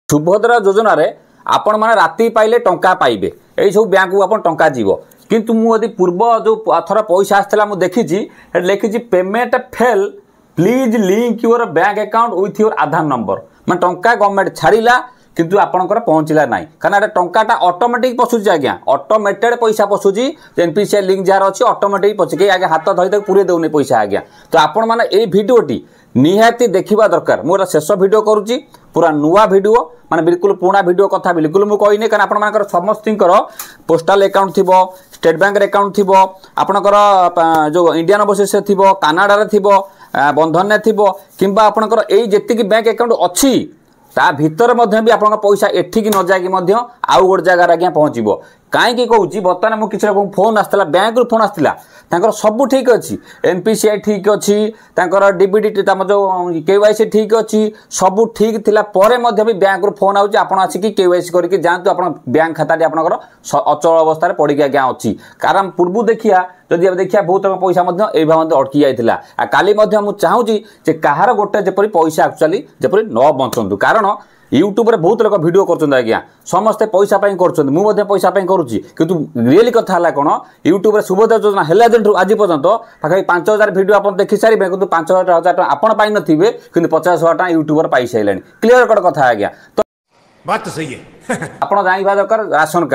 सुभद्रा योजना रे आपण माने राति पाइले टंका पाइबे एई सब बैंक को आपण टंका जीवो किंतु मु यदि पूर्व जो थर पैसा आसला मु देखिछि लिखिछि payment fail please link your bank account with your Aadhaar number मैं टंका गवर्नमेंट छाड़िला किंतु आपनकर पहुँचला ना कारण टंकाटा ऑटोमेटिक पशुची आज्ञा ऑटोमेटेड पैसा पशुची एनपीसीआई लिंक जार अच्छी ऑटोमेटिक पशुचे आगे हाथ धरी पूरे दौने पैसा आज्ञा तो आपण मैंने ये भिडियोटी निहाती देखा दरकार मुझे शेष भिड करुच्ची पूरा नुआ भिडियो माने बिल्कुल पुराना भिडियो कथा बिल्कुल मुझे कहनी कारण आपंकर समस्त पोस्टाल अकाउंट थी स्टेट बैंक अकाउंट थी आपणकर जो इंडियन ओवरसीज थी कानाडा थी बंधन थी कि आपंकर यही जी बैंक अकाउंट अच्छी ता भीतर भी आपन पैसा एठिक न जाकि आउ गोटे जगार आज्ञा पहुँचो कहीं कहूँ बर्तमान मुझे किसी लोग फोन आसला बैंक रू फोन आसला सब ठीक अच्छी एनपीसीआई ठीक अच्छी डीबीडी जो केवाईसी ठीक अच्छी सब ठीक थिला परे भी बैंक रू फोन आउची आपन आसिक केवाईसी करके जातु आप बैंक खाता आपंकर अचल अवस्था पड़ी आज्ञा अच्छी कारण पूर्व देखिया जदि देखिया बहुत पैसा अटकी जाइला काली मुझे चाहूँगी कहार गोटे जपरी पैसा एक्चुअली जपरी न बचंतु कारण यूट्यूब रे बहुत लोग वीडियो करछन आज्ञा समस्ते पैसा पाई करछन मु पैसा पाई करूची किंतु रियली कथा हला कोन यूट्यूब रे सुभद्रा योजना हेला दिन आज पर्यंत पाखा 5000 वीडियो अपन देखि सारिबे किंतु 5000 टका आपण पाई नथिबे किंतु 50000 टका यूट्यूब रे पाई साइलानी क्लियर कट कथा आज्ञा तो बात तो सही है आपण जानिबा दरकार राशन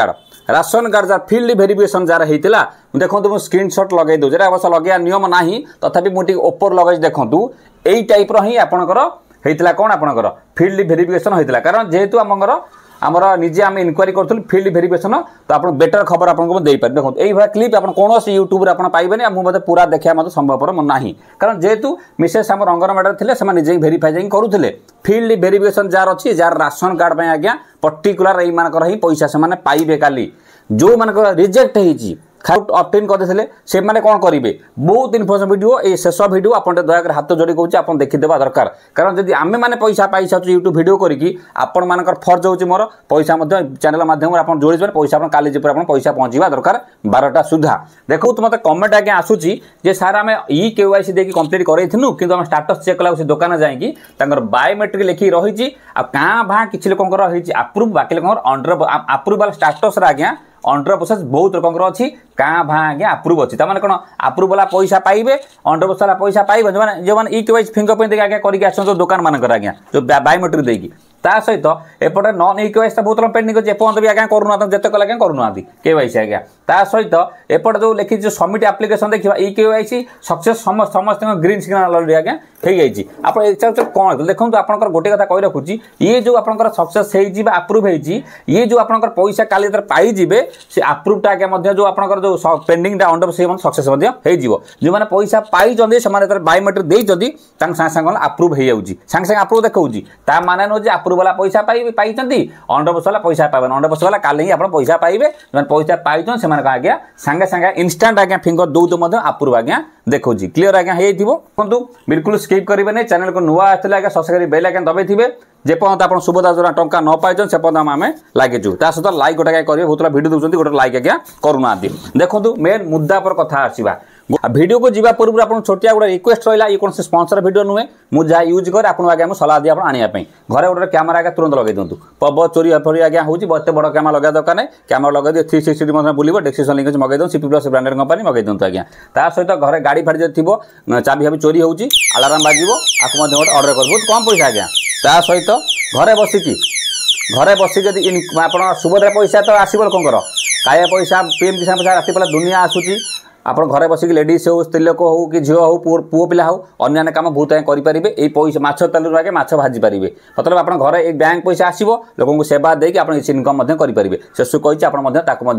कार्ड जार फील्ड वेरिफिकेशन जार हेतिला देखंतु मु स्क्रीनशॉट लगाई दउ जरा अवश्य लगेया नियम नाही तथापि मु टिक ऊपर लगाई देखंतु एई टाइप रो ही आपनकर हेतिला कोन आपनकर फील्ड वेरिफिकेशन हेतिला कारण जेहेतु आमर निजे आम इनक्वारी करूँ फील्ड वेरिफिकेशन तो आप बेटर खबर आपको दे पारे देखो यही भाई क्लिप आप कौन यूट्यूब रे आप पाइबेनि मुझे पूरा देखा मतलब संभवपर ना कारण जेहेतु मिसेस आम अंगनवाड़ी थे से निजे भेरीफाई जाए करूँ फील्ड वेरिफिकेशन जार अच्छी जार राशन कार्ड आज्ञा पर्टिकुलर यही ही पैसा से पाइबे काली जो मान रिजेक्ट होती ऑप्टेन करते से मैंने कौन करेंगे बहुत इनफर्मेशन वीडियो ये शेष वीडियो आप दयाकर हाथ जोड़ी कहे आप देखीदेवा दरकार कारण जब आम मैंने पैसा पाई सारे यूट्यूब वीडियो करके आपण मानकर फर्ज हो मोर पैसा चैनल माध्यम आप जोड़ी पैसा आप काली जब पैसा पहुँचा दरकार 12टा सुधा देखो तो मतलब कमेंट आज्ञा आसूची जे सार आम ई केवाईसी देकी कंप्लीट करूँ कि आम स्टाटस चेक कला दुकान जाकि बायोमेट्रिक लिखी रही भाँ किसी लोक आप्रुव बाकी लोक अंडर आप्रुवाल स्टाटस आज्ञा अंडर प्रोसेस बहुत लोकर अच्छी क्या भाँ आज्ञा आप्रुव अच्छी तमाने कौन आप्रुव वाला पैसा पाइबे अंडर प्रोसेस वाला पैसा पाइबे जो मैंने ई केवाईसी फिंगरप्रिंट देखिए आज्ञा करके आस दुकान मानकर आज्ञा जो बायोमेट्रिक देकी ता सहित एपटे नन ई केवाईसी बहुत लोग पेंडिंग अच्छे एपर्तन भी आज्ञा करूना जिते कल आज्ञा करूना केवाईसी आज्ञा ता सहित एपटे जो लिखी जो सबमिट एप्लिकेशन देखा ई केवाईसी सक्सेस समस्त ग्रीन सिग्नल ऑलरेडी आज्ञा हो जाइए आप कौन देखो आपंकर गोटे कथा कही रखुच्छी ये जो आपंकर सक्सेस हो आप्रुव होती ये जो आपंकर पैसा काली पाइबे से आप्रुवटा आज्ञा जो आपंकर जो पेंडिंगटा अंडर से सक्सेस हो जो मैंने पैसा पाई से बायोमेट्रिक देती सागे सागे आप्रुव हो जाऊँगी सागे सागे आप्रुव देखा ता माने नुह आप्रुव वाला पैसा पाई अंडर बस वाला पैसा पाइबे अंडर बस वाला काली आप पैसा पाइबे जो पैसा पाई से आज्ञा सागे सागे इंस्टांट आज्ञा फिंगर दौत आप्रुव आज्ञा देखा क्लीयर आज्ञा हो बिल्कुल स्किप करेंगे चैनल को नुआ आसते आज्ञा सब्सक्राइब बेल आज्ञा दबाई थे जेपर्यंत आप सुभद्रा योजना टंका न पाई से पर्यंत आम लगिचु सहित लाइक गोटे करेंगे बहुत भिडियो दूसरी गोटे लाइक आज्ञा करूना देखो मेन मुद्दा पर कथा आसवा वीडियो को जीवा पूर्व आप छोटिया गोटे रिक्वेस्ट रहा ये कौन स्पॉन्सर वीडियो नुहे मुझे जहाँ यूज करे आपको आगे सलाह दी आने घरे गोटे कैमेरा आगे तुरंत लगे दिंतु पब चोरी फरी आज्ञा होती एत बड़ कैमेरा लगे दरकार नहीं कैमेरा लगे 360 बुल डेस्क्रिप्शन लिंक मगे दूँ सीपी प्लस ब्रांडेड कंपनी मगे दिंतु आज्ञा ता सहित घरे गाड़ी फाड़ी जब थी चाबी फाबी चोरी होती अलार्म बाजिब आपको गोटे अर्डर कर बहुत कम पैसा आज्ञा ता सहित घरे बसिक जब आप सुभद्रा पैसा तो आसब लोकर काया पैसा पीएम किसान पैसा राति बेला दुनिया आसूची आप घरे बसिक लेडीज हो स्त्री लोक हो कि झील हो पुओ पिला हो अन्य काम बहुत करेंगे ये पैसा माछ तेल आगे माछ भाजी पारे मतलब आप घरे एक बैंक पैसा आसो लोक सेवा देकी आप इनकम करेंगे शेष कही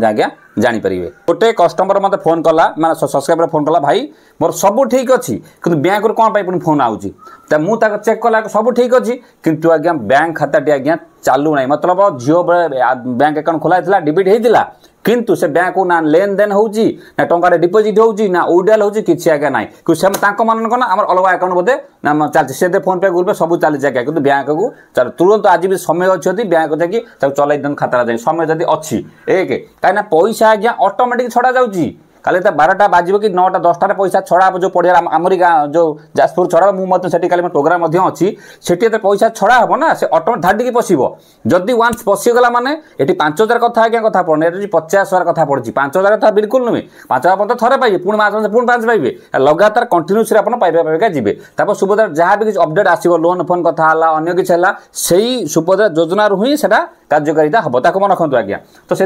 आज्ञा जापर गोटे कस्टमर मत फोन कला मैं सब्सक्राइबर फोन कला भाई मोर सब ठीक अच्छी कि बैंक रू कौन पुणी फोन आऊँगी मुझे चेक कला सब ठीक अच्छी किंतु आज्ञा बैंक खाताटी आज्ञा चालू ना मतलब झील बैंक अकाउंट खोला डिबिट होता किंतु से बैंक को ना लेन देन होची ना टंका डिपोजिट होची ना उडाल होची किसी आज्ञा ना कि मान ना आम अलग अकाउंट बोधे ना चलती से फोन पे गूगल पे सब चली आज्ञा कि बैंक को चल तुरंत आज भी समय अच्छी बैंक जाकि चल दिन खाता जाए समय जब अच्छी एक कहीं पैसा आज्ञा ऑटोमेटिक छड़ा जाऊँगी काली 12टा बाजिबो कि 9टा 10टा पैसा छड़ा जो पड़िया आमरी जो जाजपुर छड़ा मुझे सेठी काली प्रोग्राम अच्छी सेठी पैसा छड़ा हम ना से ऑटोमेटिक धाडिकी पशिबो जदि वन्स पशिगला माने एटी 5000 कथा आज्ञा कथा पड़ने एटी 50,000 कथा पड़ी 5000 कथा बिल्कुल नुहे 5000 तो थरे पाइबे पुणी मास पुणी 5 पाइबे लगातार कंटिन्यूस अपन पाइबा जीवे तापर सुभद्रा जहाँ भी किसी अपडेट आसो लोन फोन कथा अन्य किसी है से सुभद्रा योजना ही से कार्यकारिता हम ताको मन रखु आज्ञा तो से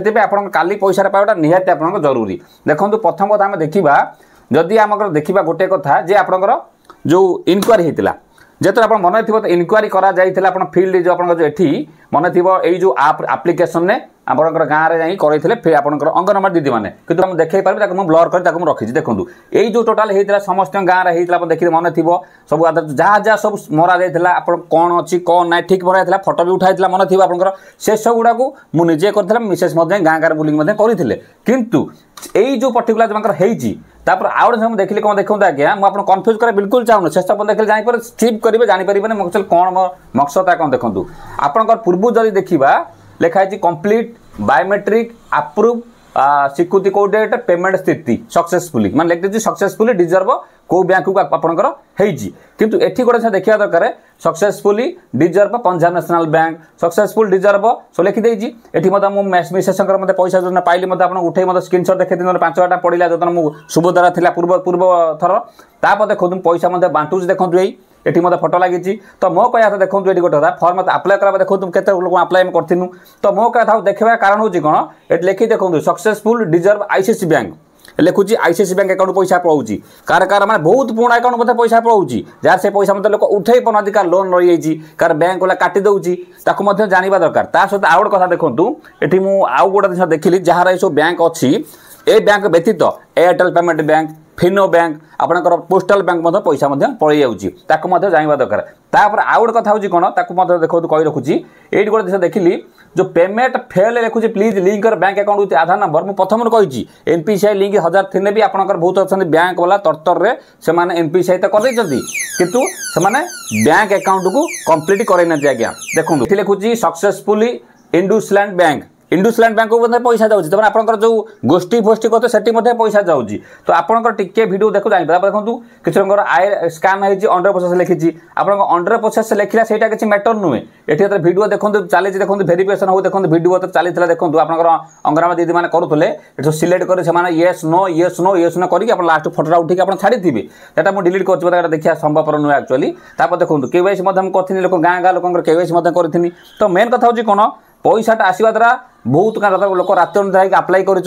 काली पैसा पाइबा निहाती आप जरूरी देखो प्रथम कथा आम देखा जदि आम देखा गोटे कथा जे आपंकर जो इनक्वारी होता जेत आप मन थी तो इनक्वारी करा फिल्ड जो आप मन थी यही जो आप्लिकेसन ने आपंकर गाँव में जाइए करते आपंकर अंगनवाड़ी दीदी मैंने कि मुझे देखा पारि मुझे ब्लर कर रखी देखूँ यही जो टोटाल होता समस्त गाँव में होता देखिए मन थी सब जहाँ जहाँ सब मरा जाता आप कौन अच्छी कौन ना ठीक मरा जाता फोटो भी उठाई मन थी आपंकर से सब गुड़ाक मुझे करी मिसेस गाँ गाँव बुलिंग करते किंतु यही जो पर्टिकुलर जो तापर आउट सब देखिए कौन देखो आज्ञा मुझे कन्फ्यूज करे बिल्कुल चाहूँ शेष देखिए जापर स्किप करेंगे जापर मकसद कौन मो मकसद कौन देखूँ आपंकर पूर्व जब देखा लिखाई कंप्लीट बायोमेट्रिक अप्रूव स्वीकृति को डेट पेमेंट स्थिति सक्सेसफुली मान लिखी सक्सेसफुली डिजर्व को बैंक को आपंकर किंतु एठी गोटे देखा दरकार successfully disbursed Punjab National Bank successful disbursed सो लिखिदे एठी मिसेस मत पैसा जो पाइली मत उठे मत स्क्रीनशॉट देखते 5,000 पड़ा जो मुझे सुभद्रा थी पूर्व थर तापर देखो पैसा मत बांटुच देखो यही एटी मत फोटो लगी तो मो कह देखो ये गोटे कथा फर्म आप्लाय करा देखो तुम केते लोक आप्लाय करथिनु तो मो कथा देखा कारण हूँ कौन ये लिखी देखो सक्सेसफुल डिजर्व आईसीसी बैंक लिखुची आईसीसी बैंक अकाउंट पैसा पड़ाऊँगी कार कार मैंने बहुत पुराना अकाउंट मत पैसा पड़ाऊँगी जार से पैसा मत लोक उठे पाना कार लोन रही जाइए कार बैंक वाला काटी दौची जानवा दरकार ता सहित आउ गोटे कथा देखूँ ये मुझे गोटे जिन देखिली जहाँ सब बैंक अच्छी ए बैंक व्यतीत Airtel payment bank Fino bank आपंकर पोस्टाल बैंक पैसा पड़े जाऊँगी जानवा दरकार तापर आउ गोटे कथा हूँ कौन ताकू देखो कही रखुची ये गोटे जिन देखिली जो पेमेंट फेल लिखुची please link bank account with Aadhaar number मुझे प्रथम कही एनपीसीआई लिंक 1000 थे भी आपंकर बहुत अच्छा बैंक वाला तरतर में से एनपीसीआई तो कर किंतु से बैंक अकाउंट को कंप्लीट करना आज्ञा देखो लिखुची successfully IndusInd bank IndusInd bank को पैसा जाऊँगी तब आपंकर जो गोष्ठी फोष्ठी करते से पैसा जाऊँगी तो आपंकर टिके वीडियो देखो जानते देखो किसी आय स्कान होती अंडर प्रोसेस लिखी आप अंडर प्रोसेस लिखला से किसी मैटर नुहे ये वीडियो देखो चली देखो भेरिफिकेशन हो देखो वीडियो तो चली देखो आपंकर अंगनवाड़ी दीदी मैंने करुले सिलेक्ट कर yes no yes no yes no करके लास्ट फोटोटा उठिक आप छाड़ी थे मुझे डिलीट कर देखा संभवपर नुहे एक्चुअली देखो केवाईसी करी लोक गाँ गाँ लोक केवाईसी करी तो मेन कथा हूँ कौन पैसाटा आसवा द्वारा बहुत लोक रात जाकि आप्लाय कर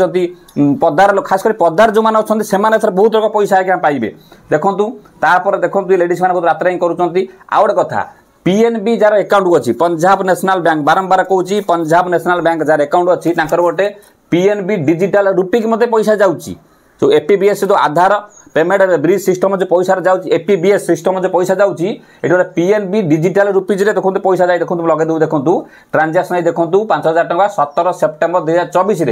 पदार खास कर पदार जो मैंने अच्छा से बहुत लोग पैसा आज्ञा पाइबे देखूँ तापर देखो लेडीज मैंने रात ही करुँच आउ गोटे कथा पीएनबी जार अकाउंट अच्छी पंजाब नेशनल बैंक बारंबार कहूँ Punjab National bank jar account अच्छी गोटे पीएनबी डिजिटल रूपी की मत पैसा जाऊँगी जो एपीबीएस जो आधार पेमेंट ब्रिज सिस्टम जो पैसा जाऊँगी एपीबीएस सिस्टम जो पैसा जाऊँगी ये गोटे पीएनबी डिजिटल रूपीज देखो पैसा जाए देखो लगे दे देखो ट्रांजाक्शन देखो 5,000 टका 17 September 2024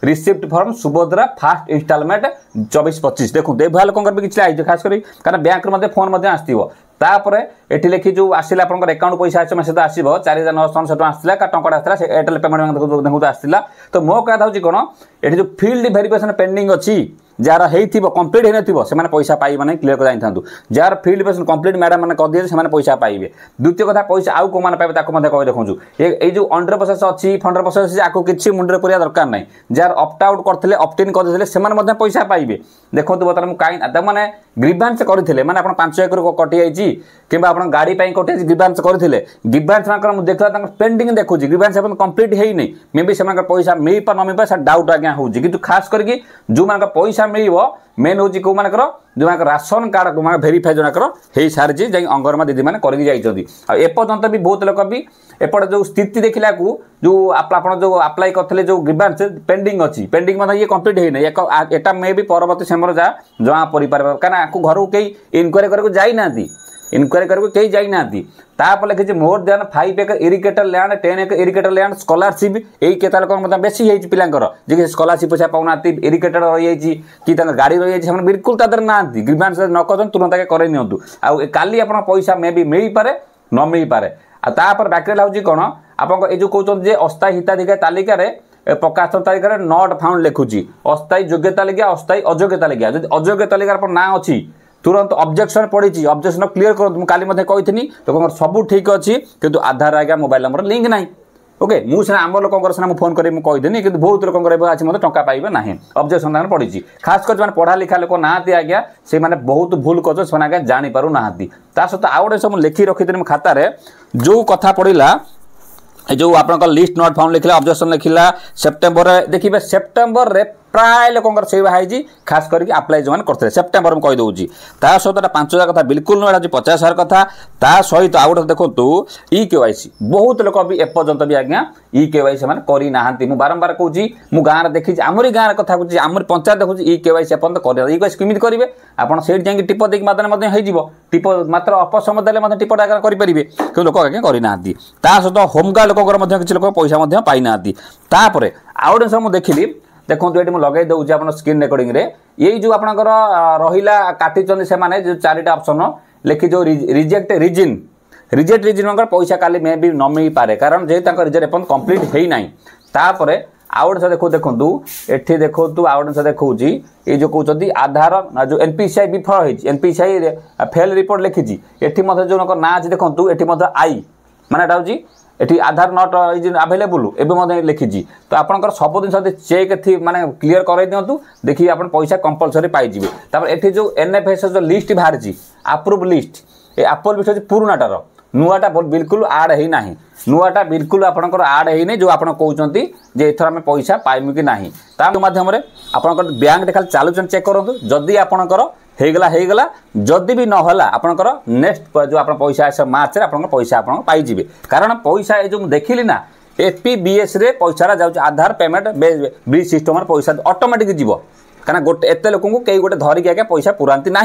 receipt form Subhadra first installment 24-25 देखो ये लोक भी किसी आई खास कर कारण बैंक फोन आसो तापर ये लिखी जो आसला आप अकाउंट पैसा आस सहित आसो 4,967 टका आसला टका आसला से एयरटेल पेमेंट बैंक आसला तो मो कहा हूँ कौन ये जो फील्ड वेरिफिकेशन पेंडिंग अच्छी जार हो कंप्लीट हो से पैसा पाइबे ना क्लीयर कर जानी jar field verification complete madam मैंने कर दिए से पैसा पाइबे द्वितीय कथा पैसा आउ कौन पाइबे कही देखूँ ये जो अंडर प्रोसेस अच्छी फंडर प्रोसेस आपको किसी मुंडे पूरा दरकार ना जार अप्ट आउट करते अप्ट इन करते से पैसा पाइबे देखो बर्तमान कहीं मैंने ग्रीवांस करते मैंने आप 5 एकर कटि जाइए कि आप गाड़ी कटि ग्रीवांस करते ग्रीवांस देखा पेंडिंग देखो ग्रीवांस कंप्लीट है नहीं मे भी से पैसा मिल पा न मिल पा डाउट आज्ञा हो खास करके जो पैसा मिल मेन हूँ कौ मानकर जो राशन कार्ड को भेरीफाई जो हो सारी जाए अंगनवाड़ी दीदी मैंने करके एपर्यंत भी बहुत लोग भी एपटे जो स्थिति देखला जो आप जो अप्लाई करते जो ग्रीवांस पेंडिंग अच्छी पेंडिंग ये कंप्लीट है नहीं एटा मे भी परवर्ती समय जमा पड़ पार क्या घर को कई इनक्वारी करके जाइना इनक्वारी करके कई जाइना तापर लिखी मोर देन 5 एकर इरिगेटर लैंड 10 एकर इरिगेटर लैंड स्कॉलरशिप यही केता लोक बेसी है पिलांकर जे स्कॉलरशिप पैसा पाऊना इरिगेटर रही कि गाड़ी रही है बिल्कुल तादर ना ग्रीवांस न कर तुरंत करे नियंतु आउ काली आप पैसा मे भी मिल पारे न मिल पारे तापर बाकी रहा कौन आप जो कहते अस्थायी हिताधिकारी तालिकार प्रकाश तारीख में नॉट फाउंड लिखुची अस्थायी योग्यता लिखा अस्थायी अयोग्यता लिखा जब अयोग्यता लिखार ना अच्छी तुरंत ऑब्जेक्शन पड़ी ऑब्जेक्शन क्लियर करूँ काली कही लोक सब ठीक अच्छी किंतु आधार आज्ञा मोबाइल नंबर लिंक ना ओके मुझे आम लोक सीना फोन कर कहीदेनी कि बहुत लोक आज मतलब टंका पाइबे ना ऑब्जेक्शन पड़ी खास कर जो पढ़ा लिखा लोक ना आज्ञा से मैंने बहुत भूल कर आज्ञा जापर ना सहित आउ गए सब लिखी रखी खातार जो कथा पड़ा जो आप लिस्ट नॉट फाउंड लिखला ऑब्जेक्शन लिखला सेप्टेम्बर देखिए सेप्टेम्बर रे प्राय लोक से बाहरी खास करके अप्लाई जो करते सेप्टेम्बर में कहीदे ता सहित 5,000 कथा बिल्कुल नुह 50,000 कथा ता सहित आउ गए देखो ई केवाईसी बहुत लोक भी एपर्यंत भी आज्ञा ई केवाईसी मैंने करना मुझे बारंबार कहूँ मु गाँव देखी आमरी गाँव कथा कहूँ आमरी पंचायत देखुँ ई केवाईसी एपर्यंत कर ई केवाईसी केमी करेंगे आपड़ से जाकि टिप देख मादे टिप मात्र अल्प समय देने टिपटा आगे करेंगे कि लोक आज्ञा करना सहित होमगार्ड लोक किसी लोक पैसा पाई ना आउ गए सब देखिली देखो ये लगे दूसरी आप स्क्रीन रेकर्डिंग रे यही जो आपंकर रहा काटी से जो 4टा ऑप्शन लिखी जो रिजेक्ट रिजिन रिजेक्ट रिजिन पैसा काली मे भी न मिल पारे कारण जेहेतु रिजेक्ट एपन कंप्लीट है ना तापर आउ गए देखो देखूँ एठी देखो आउ गए देखा ये जो कहते आधार जो एनपीसीआई विफल होती एनपीसीआई फेल रिपोर्ट लिखी ये जो ना अच्छे देखो ये आई माने हूँ eighty Aadhaar not is available एवं लिखी तो आपंकर सब जिन चेक थी माने क्लियर कर दिंतु देखिए आप पैसा कंपलसरी पाइबे ये जो एनएफएस जो लिस्ट बाहरी अप्रूव लिस्ट ये अप्रूव लिस्ट हूँ पुराणाटार नुआटा बिल्कुल आड है ना नुआटा बिल्कुल आपंकर आड है जो आप कहते जे एथर आम पैसा पाइबू कि ना माध्यम आपंकर बैंक खाली चालू चेक करूँ जदि आपंकर होगला जदि भी नहला आपंकर नेक्स्ट जो आप पैसा आस मार्च आप पैसा आप पाइबे कारण पैसा ये जो देखिली ना एपीबीएस रे पैसा जाऊँ आधार पेमेंट बिल सिस्टम पैसा ऑटोमेटिक जीव कहीं गोटे एत लोक कई गोटे धरिकी आगे पैसा पुराती ना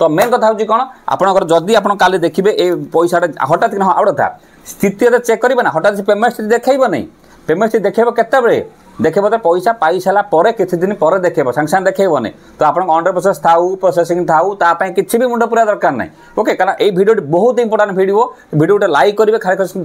तो मेन कथा हूँ कौन आपंकर जदि आप काली देखिए ये पैसा हठात कि आउ था स्थिति तो चेक करेंगे ना हठात पेमेंट स्थिति देखा नहीं पेमेंट स्थिति देखा केत देखेब तो पैसा पाई सारा किसी दिन पर देखेब सांगे सांगे देखेबनी तो आप अंडर प्रोसेस थाऊ प्रोसेसिंग थाऊ तापाई किसी भी मुंड पूरा दरकार ना ओके कारण ये वीडियो बहुत इंपोर्टाट वीडियो लाइक करेंगे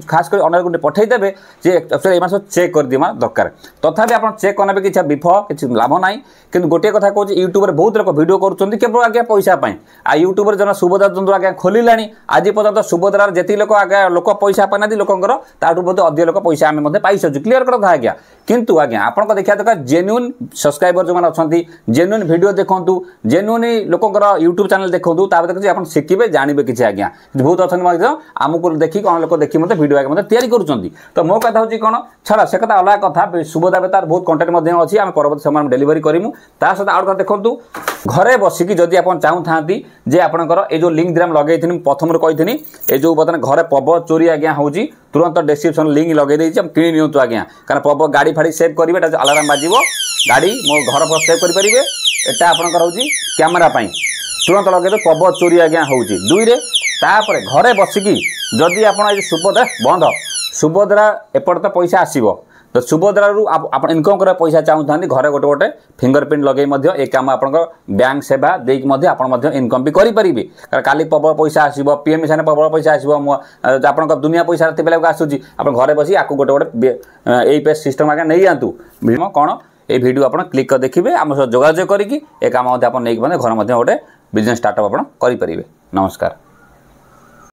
खास कर अनेक गोटे पठेदेवे जे एक्चुअली सब चेक कर दिमा दरकार तथापि आप चेक करने किसी विफल किसी लाभ ना कि गोटे कथा कहूँ यूट्यूब बहुत लोग वीडियो करुँच केवल आज्ञा पैसा आ यूट्यूब जन सुभद्रा द्वंद्व आज्ञा खोला आज पर्यटन सुभद्रार जी लोक आज्ञा लोक पैसा पाना लोकर ताठू बहुत अधिक लोक पैसा आम पाई सारी क्लीयर कथा आज्ञा किंतु आज्ञा आपन देखा दरकार जेन्युइन सब्सक्राइबर जो अच्छा जेन्युइन वीडियो देखूँ जेन्युइन लोकर यूट्यूब चैनल देखूँ ताकि आप शिखे जानवे किसी आज्ञा बहुत अच्छा आमको देखिए कौन लोग देखिए मतलब वीडियो आगे तैयारी करुँच तो मो कथा हूँ कौन छाड़ा से कथा अलग कथा सुभद्रा तार बहुत कंटेंट अच्छी आम परवर्त समय डेलीवरी करूँ ता सहित आउ देखूँ घरे बसिकी जदि आप चाहूँ था जे आपंकर ये जो लिंक दिन लगे प्रथम कही ये जो बर्तमान घरे पब चोरी आज्ञा हूँ तुरंत डिस्क्रिप्शन लिंक लगे कि नियंतु आज्ञा कारण पब गाड़ी फाड़ी सेव करेंगे अलार्म बाजिब गाड़ी मो घर पर सेव करेंगे यहाँ आपंकर हूँ कैमेरा तुरंत लगे पब चोरी आज्ञा हूँ दुईरे तापर घरे बसिकी जदि आप सुभद्रा बंद सुभद्रा एपटे तो पैसा आसो तो सुभद्रा आप इनकम कर पैसा चाहूँ घरे गोटे गोटे फिंगरप्रिंट लगे ये कम आप बैंक सेवा देकी आप इनकम भी करेंगे कारण काली प्रबल पैसा आसो पीएम किसान प्रबल पैसा आसो आप दुनिया पैसा बेला आसूसी आप घरे बस आपको गोटे गोटे यही पे सिस्टम आगे नहीं आतु कौन ये वीडियो आप क्लिक कर देखिए आम सह जोगाजोग करके ये कम आप नहीं घर गोटे बिजनेस स्टार्टअप आप करेंगे। नमस्कार।